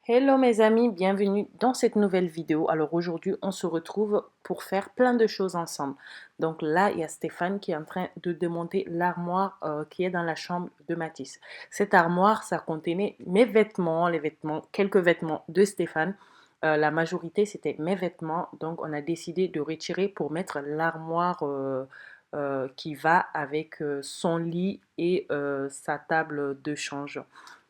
Hello mes amis, bienvenue dans cette nouvelle vidéo. Alors aujourd'hui, on se retrouve pour faire plein de choses ensemble. Donc là, il y a Stéphane qui est en train de démonter l'armoire qui est dans la chambre de Mathis. Cette armoire, ça contenait mes vêtements, quelques vêtements de Stéphane. La majorité, c'était mes vêtements. Donc on a décidé de retirer pour mettre l'armoire qui va avec son lit et sa table de change.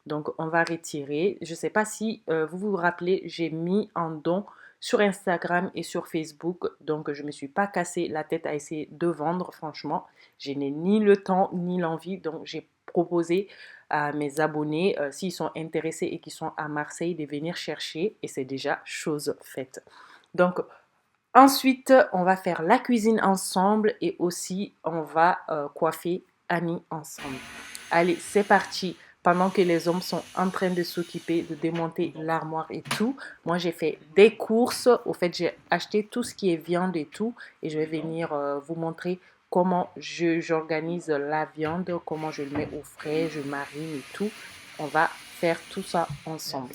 Donc, on va retirer. Je ne sais pas si vous vous rappelez, j'ai mis en don sur Instagram et sur Facebook. Donc, je ne me suis pas cassé la tête à essayer de vendre, franchement. Je n'ai ni le temps ni l'envie. Donc, j'ai proposé à mes abonnés, s'ils sont intéressés et qui sont à Marseille, de venir chercher. Et c'est déjà chose faite. Donc, ensuite, on va faire la cuisine ensemble et aussi, on va coiffer Annie ensemble. Allez, c'est parti. Pendant que les hommes sont en train de s'occuper de démonter l'armoire et tout, moi j'ai fait des courses. Au fait, j'ai acheté tout ce qui est viande et tout. Et je vais venir vous montrer comment j'organise la viande, comment je le mets au frais, je marine et tout. On va faire tout ça ensemble.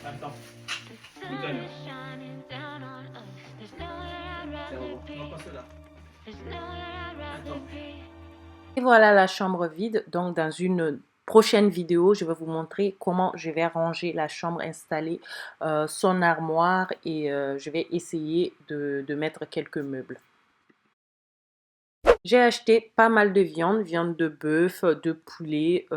Attends, tout à l'heure. Non, pas cela. Attends. Et voilà la chambre vide. Donc dans une prochaine vidéo, je vais vous montrer comment je vais ranger la chambre, installer son armoire et je vais essayer de mettre quelques meubles. J'ai acheté pas mal de viande de bœuf, de poulet,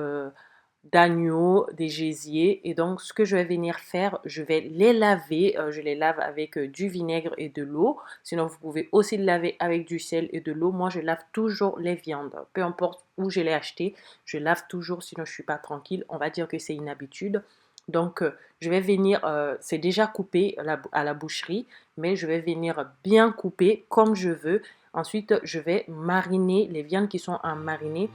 d'agneau, des gésiers. Et donc, ce que je vais venir faire, je vais les laver. Je les lave avec du vinaigre et de l'eau. Sinon, vous pouvez aussi le laver avec du sel et de l'eau. Moi, je lave toujours les viandes. Peu importe où je l'ai acheté, je lave toujours, sinon je ne suis pas tranquille. On va dire que c'est une habitude. Donc, je vais venir, c'est déjà coupé à la boucherie, mais je vais venir bien couper comme je veux. Ensuite, je vais mariner les viandes qui sont en marinée.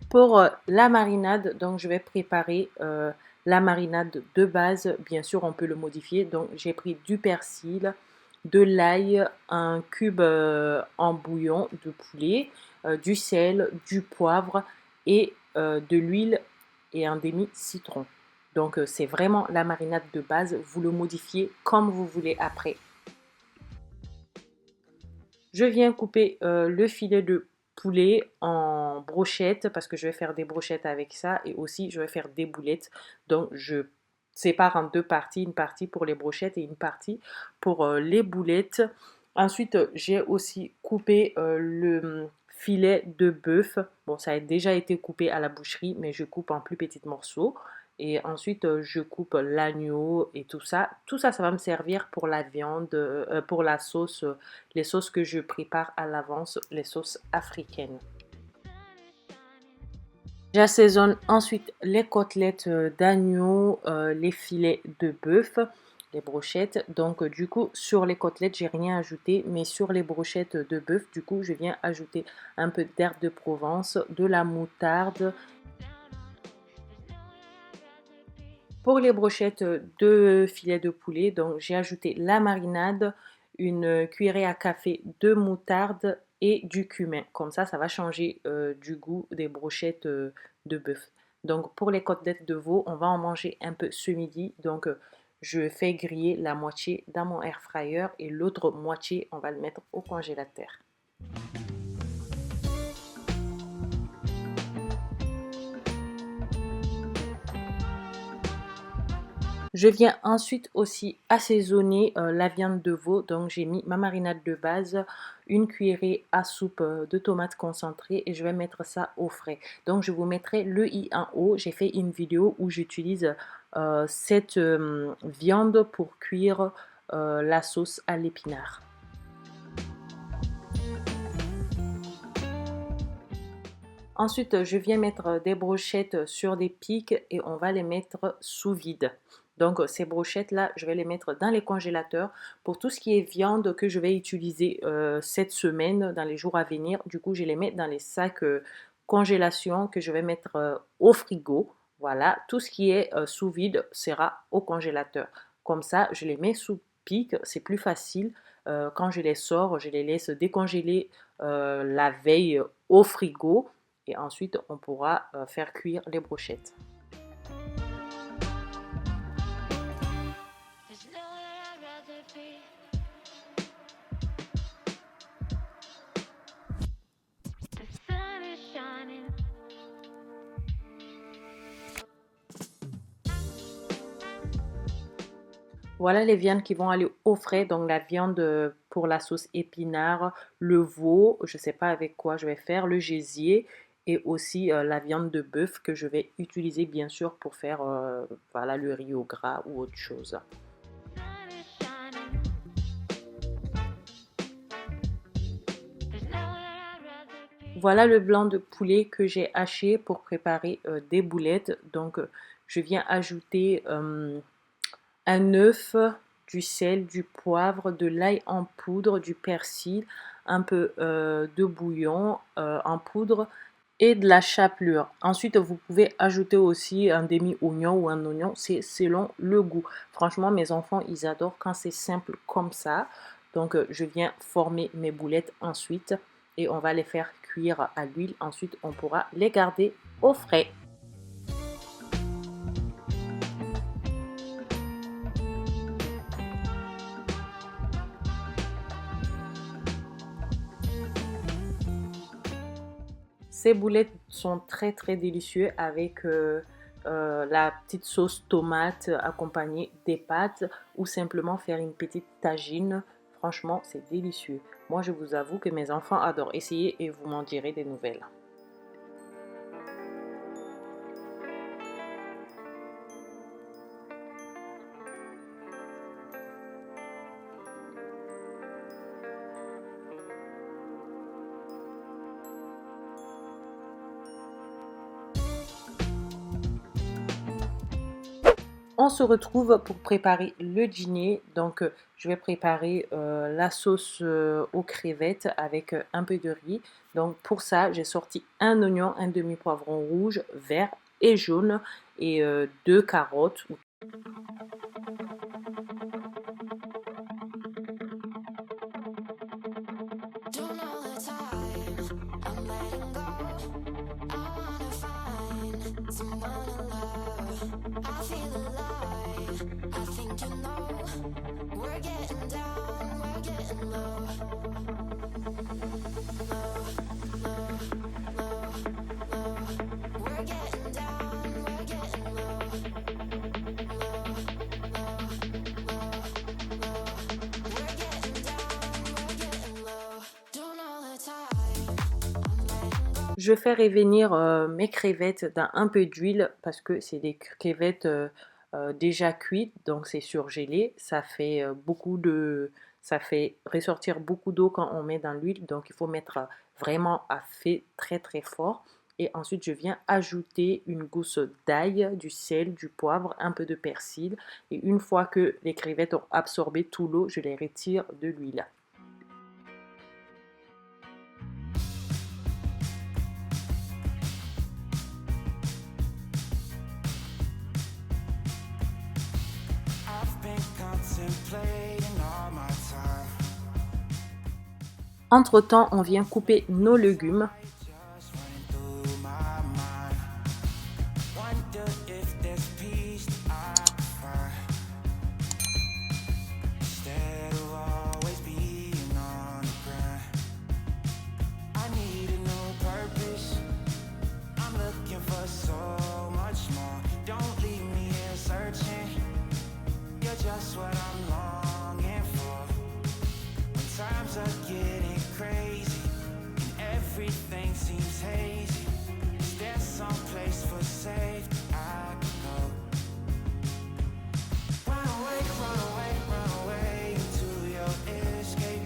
Pour la marinade, donc je vais préparer la marinade de base. Bien sûr, on peut le modifier. Donc, j'ai pris du persil, de l'ail, un cube en bouillon de poulet, du sel, du poivre et de l'huile et un demi-citron. Donc, c'est vraiment la marinade de base. Vous le modifiez comme vous voulez après. Je viens couper le filet de poulet en brochettes parce que je vais faire des brochettes avec ça et aussi je vais faire des boulettes. Donc, je sépare en deux parties, une partie pour les brochettes et une partie pour les boulettes. Ensuite, j'ai aussi coupé le filet de bœuf. Bon, ça a déjà été coupé à la boucherie, mais je coupe en plus petits morceaux. Et ensuite, je coupe l'agneau et tout ça. Tout ça, ça va me servir pour la viande, pour la sauce, les sauces que je prépare à l'avance, les sauces africaines. J'assaisonne ensuite les côtelettes d'agneau, les filets de bœuf, les brochettes. Donc du coup sur les côtelettes j'ai rien ajouté, mais sur les brochettes de bœuf du coup je viens ajouter un peu d'herbe de Provence, de la moutarde. Pour les brochettes de filet de poulet, donc j'ai ajouté la marinade, une cuillerée à café de moutarde et du cumin. Comme ça va changer du goût des brochettes de bœuf. Donc pour les côtelettes de veau, on va en manger un peu ce midi. Donc je fais griller la moitié dans mon air fryer et l'autre moitié, on va le mettre au congélateur. Je viens ensuite aussi assaisonner la viande de veau. Donc j'ai mis ma marinade de base, une cuillerée à soupe de tomates concentrées et je vais mettre ça au frais. Donc je vous mettrai le i en haut. J'ai fait une vidéo où j'utilise cette viande pour cuire la sauce à l'épinard. Ensuite, je viens mettre des brochettes sur des pics et on va les mettre sous vide. Donc ces brochettes-là, je vais les mettre dans les congélateurs pour tout ce qui est viande que je vais utiliser cette semaine, dans les jours à venir. Du coup, je les mets dans les sacs congélation que je vais mettre au frigo. Voilà, tout ce qui est sous vide sera au congélateur. Comme ça, je les mets sous pic, c'est plus facile. Quand je les sors, je les laisse décongeler la veille au frigo. Et ensuite, on pourra faire cuire les brochettes. Voilà les viandes qui vont aller au frais. Donc la viande pour la sauce épinard, le veau, je ne sais pas avec quoi je vais faire, le gésier et aussi la viande de bœuf que je vais utiliser bien sûr pour faire voilà, le riz au gras ou autre chose. Voilà le blanc de poulet que j'ai haché pour préparer des boulettes. Donc je viens ajouter un œuf, du sel, du poivre, de l'ail en poudre, du persil, un peu de bouillon en poudre et de la chapelure. Ensuite, vous pouvez ajouter aussi un demi-oignon ou un oignon, c'est selon le goût. Franchement, mes enfants, ils adorent quand c'est simple comme ça. Donc, je viens former mes boulettes ensuite et on va les faire cuire à l'huile. Ensuite, on pourra les garder au frais. Ces boulettes sont très très délicieuses avec la petite sauce tomate accompagnée des pâtes ou simplement faire une petite tagine. Franchement, c'est délicieux. Moi, je vous avoue que mes enfants adorent. Essayez et vous m'en direz des nouvelles. On se retrouve pour préparer le dîner. Donc, je vais préparer la sauce aux crevettes avec un peu de riz. Donc, pour ça, j'ai sorti un oignon, un demi-poivron rouge, vert et jaune et 2 carottes. Je fais revenir mes crevettes dans un peu d'huile parce que c'est des crevettes déjà cuites, donc c'est surgelé. Ça fait ça fait ressortir beaucoup d'eau quand on met dans l'huile, donc il faut mettre vraiment à feu très très fort. Et ensuite, je viens ajouter une gousse d'ail, du sel, du poivre, un peu de persil. Et une fois que les crevettes ont absorbé tout l'eau, je les retire de l'huile. Entre-temps, on vient couper nos légumes. everything seems hazy. Is there some place for safety I could go? Run away, run away, run away into your escape.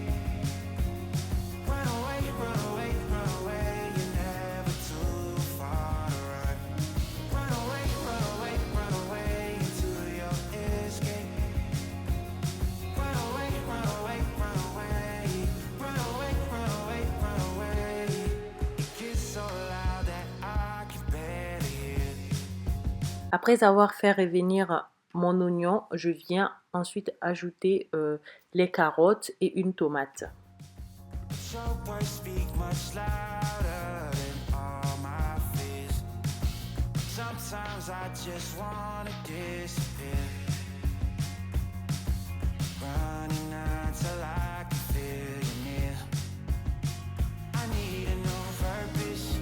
Run away, run away, run away, you're never too far to run. Run away, run away, run away into your escape. Run away, run away, run away. Run away, run away, run away. It gets so loud that I can barely hear. Après avoir fait revenir mon oignon, je viens ensuite ajouter les carottes et une tomate. Your words speak much louder than all my fears. Sometimes I just wanna disappear. Running until I can feel you near. I need a new purpose.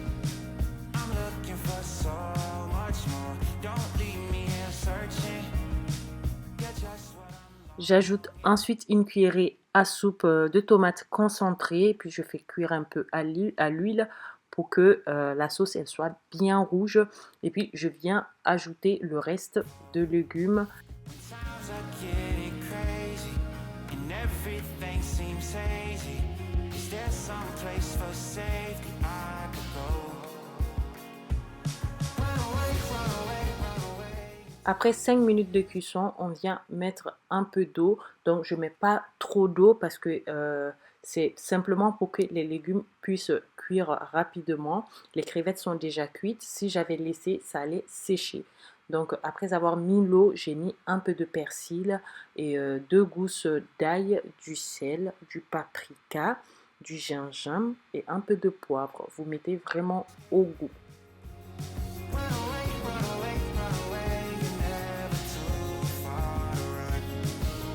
I'm looking for so much more. Don't leave me here searching. You're just what I'm. J'ajoute ensuite une cuillerée à soupe de tomates concentrées, puis je fais cuire un peu à l'huile pour que la sauce elle soit bien rouge. Et puis je viens ajouter le reste de légumes. Times are getting crazy, and everything seems hazy. Is there some place for safety I could go? Run away, run away, run away. Après 5 minutes de cuisson, on vient mettre un peu d'eau. Donc je ne mets pas trop d'eau parce que c'est simplement pour que les légumes puissent cuire rapidement. Les crevettes sont déjà cuites. Si j'avais laissé, ça allait sécher. Donc après avoir mis l'eau, j'ai mis un peu de persil et 2 gousses d'ail, du sel, du paprika, du gingembre et un peu de poivre. Vous mettez vraiment au goût. Run away, run away, run away. You're never too far to run.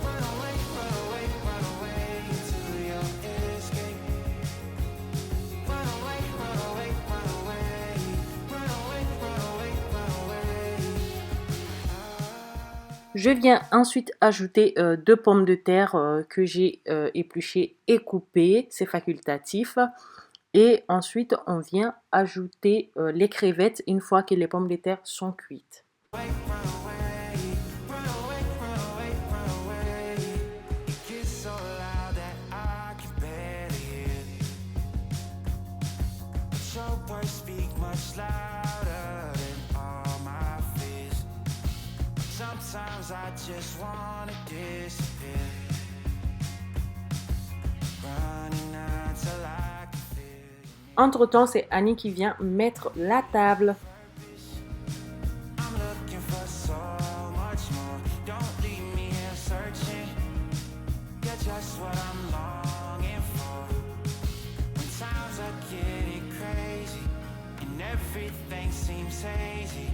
Run away, run away, run away into your escape. Run away, run away, run away. Run away, run away, run away. Je viens ensuite ajouter 2 pommes de terre que j'ai épluchées et coupées, c'est facultatif. Et ensuite, on vient ajouter les crevettes une fois que les pommes de terre sont cuites. Run away, run away, run away, run away. It gets so loud that I can barely hear. But your words speak much louder than all my fears. Sometimes I just wanna disappear. Running until I can feel you. Entre-temps, c'est Annie qui vient mettre la table. I'm looking for so much more. Don't leave me here searching. You're just what I'm longing for. When times are getting crazy and everything seems hazy,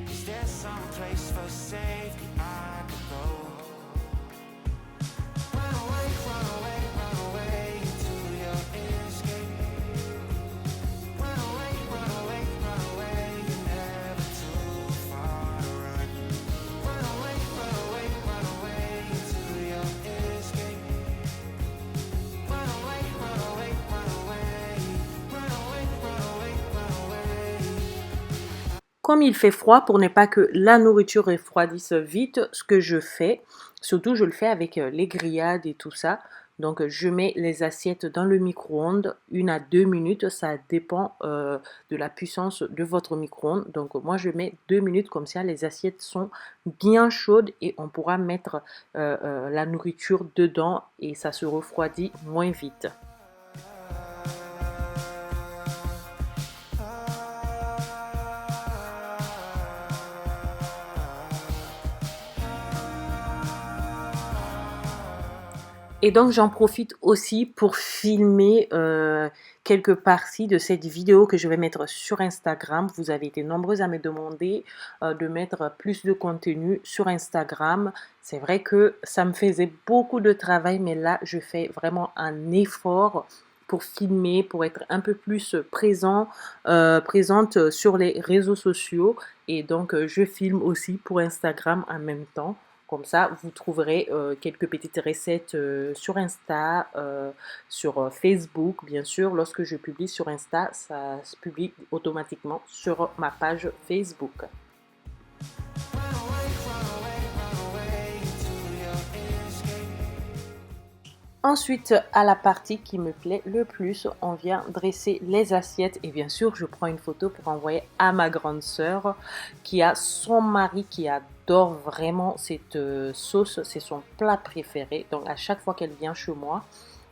is there some place for safety I could go? Run away, run away, run away into your escape. Run away, run away, run away. You're never too far to run. Run away, run away, run away into your escape. Run away, run away, run away. Run away, run away, run away. Comme il fait froid, pour ne pas que la nourriture refroidisse vite, ce que je fais, surtout je le fais avec les grillades et tout ça. Donc je mets les assiettes dans le micro-ondes 1 à 2 minutes, ça dépend de la puissance de votre micro-ondes. Donc moi je mets 2 minutes, comme ça les assiettes sont bien chaudes et on pourra mettre la nourriture dedans et ça se refroidit moins vite. Et donc j'en profite aussi pour filmer quelques parties de cette vidéo que je vais mettre sur Instagram. Vous avez été nombreuses à me demander de mettre plus de contenu sur Instagram. C'est vrai que ça me faisait beaucoup de travail, mais là je fais vraiment un effort pour filmer, pour être un peu plus présente sur les réseaux sociaux. Et donc je filme aussi pour Instagram en même temps. Comme ça, vous trouverez quelques petites recettes sur Insta, sur Facebook, bien sûr. Lorsque je publie sur Insta, ça se publie automatiquement sur ma page Facebook. Ensuite, à la partie qui me plaît le plus, on vient dresser les assiettes et bien sûr, je prends une photo pour envoyer à ma grande sœur qui a son mari qui adore vraiment cette sauce, c'est son plat préféré. Donc à chaque fois qu'elle vient chez moi,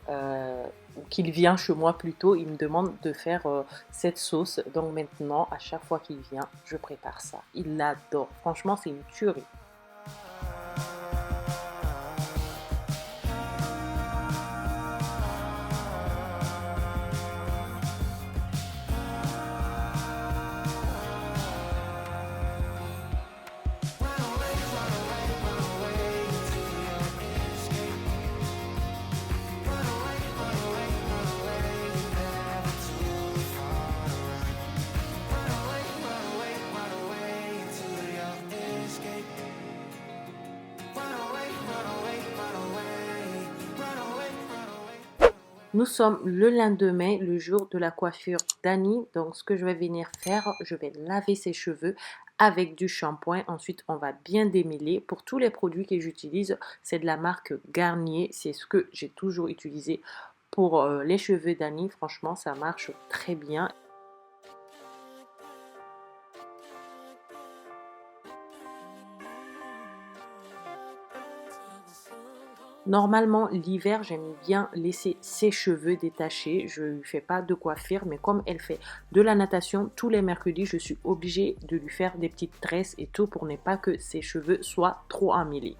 ou qu'il vient chez moi plutôt, il me demande de faire cette sauce. Donc maintenant, à chaque fois qu'il vient, je prépare ça. Il l'adore. Franchement, c'est une tuerie. Nous sommes le lendemain, le jour de la coiffure d'Annie. Donc, ce que je vais venir faire, je vais laver ses cheveux avec du shampoing. Ensuite, on va bien démêler. Pour tous les produits que j'utilise, c'est de la marque Garnier. C'est ce que j'ai toujours utilisé pour les cheveux d'Annie. Franchement, ça marche très bien. Normalement, l'hiver, j'aime bien laisser ses cheveux détachés. Je ne lui fais pas de coiffure, mais comme elle fait de la natation tous les mercredis, je suis obligée de lui faire des petites tresses et tout pour ne pas que ses cheveux soient trop emmêlés.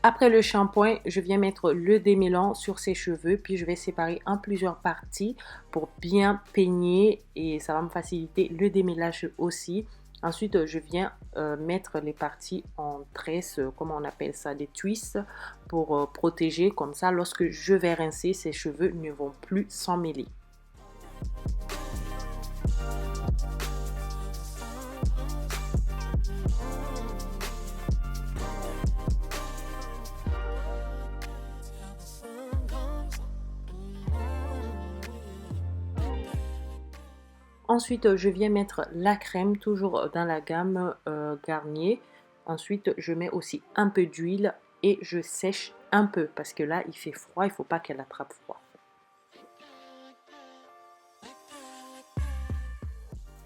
Après le shampoing, je viens mettre le démêlant sur ses cheveux, puis je vais séparer en plusieurs parties pour bien peigner et ça va me faciliter le démêlage aussi. Ensuite, je viens mettre les parties en tresses, comment on appelle ça, des twists pour protéger. Comme ça, lorsque je vais rincer, ses cheveux ne vont plus s'emmêler. Ensuite, je viens mettre la crème, toujours dans la gamme Garnier. Ensuite, je mets aussi un peu d'huile et je sèche un peu parce que là, il fait froid, il ne faut pas qu'elle attrape froid.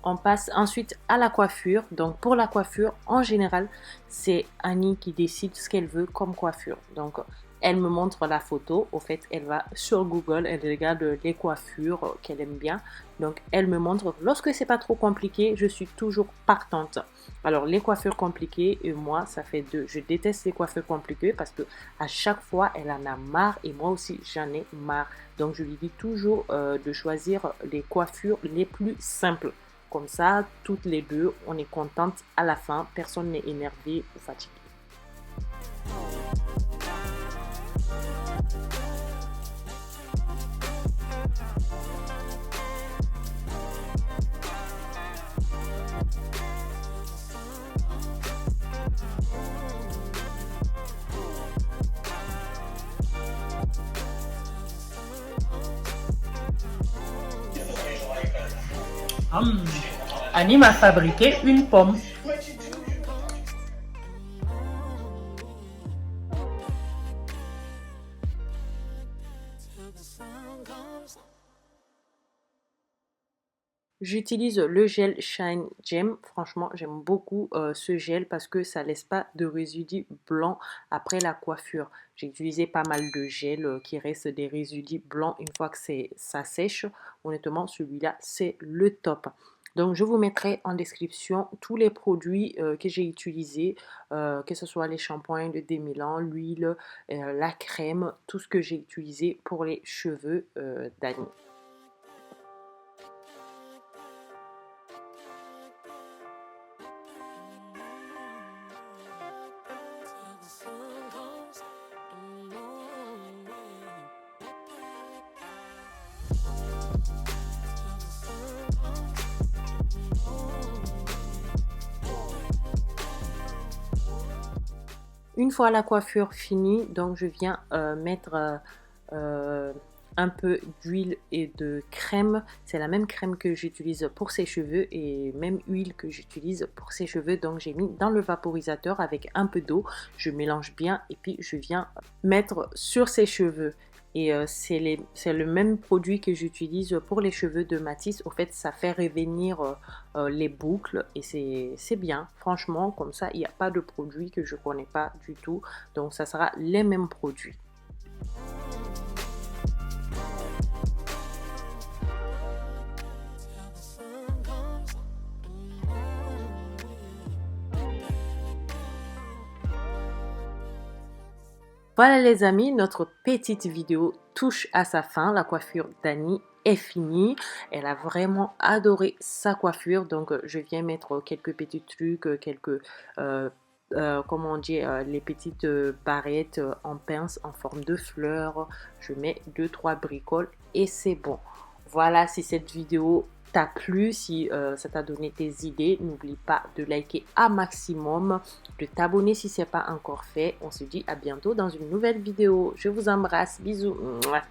On passe ensuite à la coiffure. Donc pour la coiffure, en général, c'est Annie qui décide ce qu'elle veut comme coiffure. Donc elle me montre la photo. Au fait, elle va sur Google, elle regarde les coiffures qu'elle aime bien. Donc elle me montre. Lorsque c'est pas trop compliqué, je suis toujours partante. Alors les coiffures compliquées, et moi, ça fait deux. Je déteste les coiffures compliquées parce que à chaque fois, elle en a marre et moi aussi, j'en ai marre. Donc je lui dis toujours de choisir les coiffures les plus simples. Comme ça, toutes les deux, on est contente à la fin. Personne n'est énervé ou fatigué. Annie m'a fabriqué une pomme. J'utilise le gel Shine Gem. Franchement, j'aime beaucoup ce gel parce que ça laisse pas de résidus blancs après la coiffure. J'ai utilisé pas mal de gel qui reste des résidus blancs une fois que ça sèche. Honnêtement, celui-là, c'est le top. Donc, je vous mettrai en description tous les produits que j'ai utilisés, que ce soit les shampoings, le démêlant, l'huile, la crème, tout ce que j'ai utilisé pour les cheveux d'Annie. Une fois la coiffure finie, donc je viens mettre un peu d'huile et de crème. C'est la même crème que j'utilise pour ses cheveux et même huile que j'utilise pour ses cheveux. Donc j'ai mis dans le vaporisateur avec un peu d'eau. Je mélange bien et puis je viens mettre sur ses cheveux. Et c'est le même produit que j'utilise pour les cheveux de Matisse. Au fait, ça fait revenir les boucles et c'est bien. Franchement, comme ça, il n'y a pas de produit que je ne connais pas du tout. Donc ça sera les mêmes produits. Voilà les amis, notre petite vidéo touche à sa fin. La coiffure d'Annie est finie. Elle a vraiment adoré sa coiffure. Donc je viens mettre quelques petits trucs, quelques... comment on dit, les petites barrettes en pince en forme de fleurs. Je mets 2-3 bricoles et c'est bon. Voilà, si cette vidéo t'a plu, si ça t'a donné des idées, n'oublie pas de liker un maximum, de t'abonner si ce n'est pas encore fait. On se dit à bientôt dans une nouvelle vidéo. Je vous embrasse, bisous. Mouah.